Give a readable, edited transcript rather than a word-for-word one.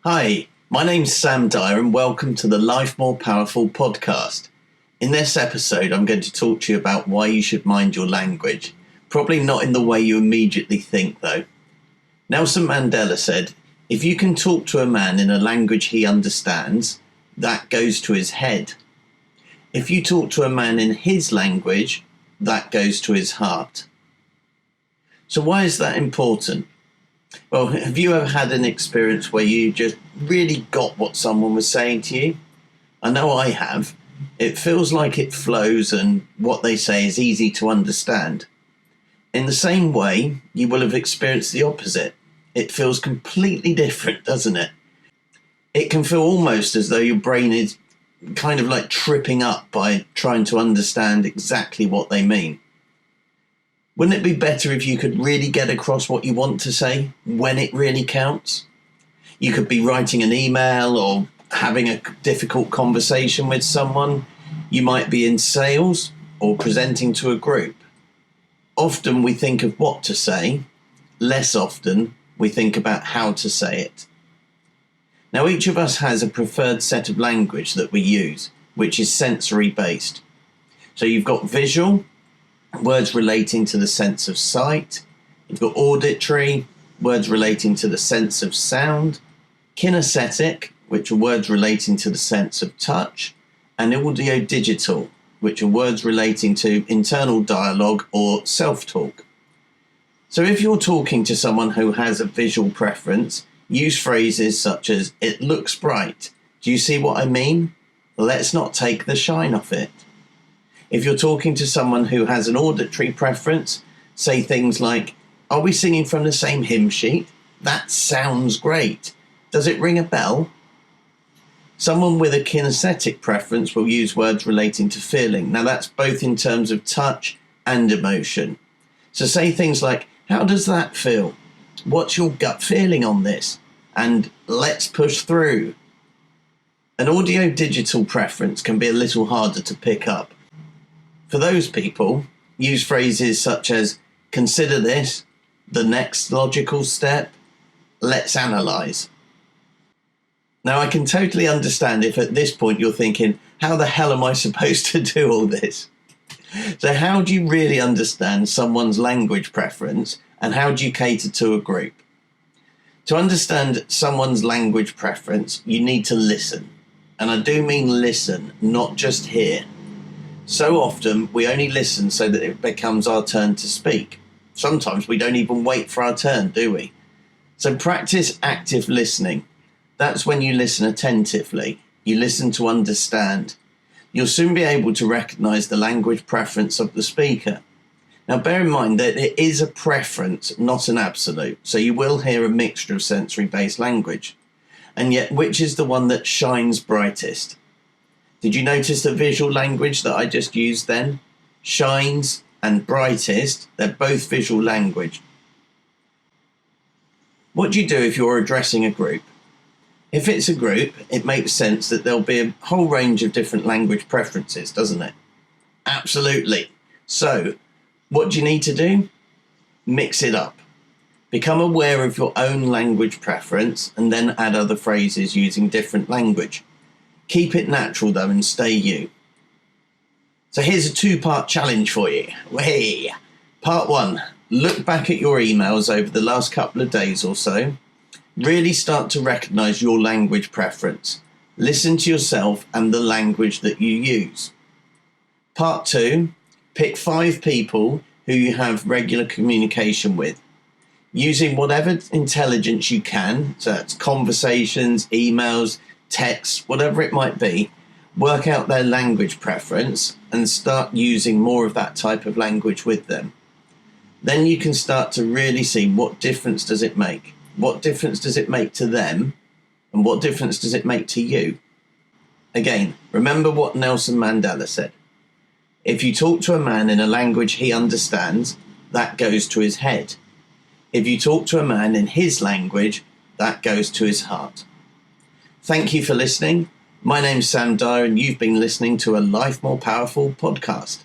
Hi, my name's Sam Dyer and welcome to the Life More Powerful podcast. In this episode, I'm going to talk to you about why you should mind your language. Probably not in the way you immediately think, though. Nelson Mandela said, if you can talk to a man in a language he understands, that goes to his head. If you talk to a man in his language, that goes to his heart. So why is that important? Well, have you ever had an experience where you just really got what someone was saying to you? I know I have. It feels like it flows and what they say is easy to understand. In the same way, you will have experienced the opposite. It feels completely different, doesn't it? It can feel almost as though your brain is kind of like tripping up by trying to understand exactly what they mean. Wouldn't it be better if you could really get across what you want to say when it really counts? You could be writing an email or having a difficult conversation with someone. You might be in sales or presenting to a group. Often we think of what to say, less often we think about how to say it. Now, each of us has a preferred set of language that we use, which is sensory based. So you've got visual, words relating to the sense of sight. You've got auditory, words relating to the sense of sound. Kinesthetic, which are words relating to the sense of touch. And audio digital, which are words relating to internal dialogue or self-talk. So if you're talking to someone who has a visual preference, use phrases such as, it looks bright. Do you see what I mean? Let's not take the shine off it. If you're talking to someone who has an auditory preference, say things like, are we singing from the same hymn sheet? That sounds great. Does it ring a bell? Someone with a kinesthetic preference will use words relating to feeling. Now that's both in terms of touch and emotion. So say things like, how does that feel? What's your gut feeling on this? And let's push through. An audio digital preference can be a little harder to pick up. For those people, use phrases such as, consider this, the next logical step, let's analyse. Now, I can totally understand if at this point you're thinking, how the hell am I supposed to do all this? So how do you really understand someone's language preference and how do you cater to a group? To understand someone's language preference, you need to listen. And I do mean listen, not just hear. So often we only listen so that it becomes our turn to speak. Sometimes we don't even wait for our turn, do we? So practice active listening. That's when you listen attentively. You listen to understand. You'll soon be able to recognise the language preference of the speaker. Now bear in mind that it is a preference, not an absolute. So you will hear a mixture of sensory-based language. And yet, which is the one that shines brightest? Did you notice the visual language that I just used then? Shines and brightest, they're both visual language. What do you do if you're addressing a group? If it's a group, it makes sense that there'll be a whole range of different language preferences, doesn't it? Absolutely. So, what do you need to do? Mix it up. Become aware of your own language preference and then add other phrases using different language. Keep it natural though and stay you. So here's a two-part challenge for you. Hey. Part 1, look back at your emails over the last couple of days or so. Really start to recognise your language preference. Listen to yourself and the language that you use. Part 2, pick 5 people who you have regular communication with. Using whatever intelligence you can, so that's conversations, emails, texts, whatever it might be, work out their language preference and start using more of that type of language with them. Then you can start to really see what difference does it make. What difference does it make to them? And what difference does it make to you? Again, remember what Nelson Mandela said. If you talk to a man in a language he understands, that goes to his head. If you talk to a man in his language, that goes to his heart. Thank you for listening. My name's Sam Dyer and you've been listening to a Life More Powerful podcast.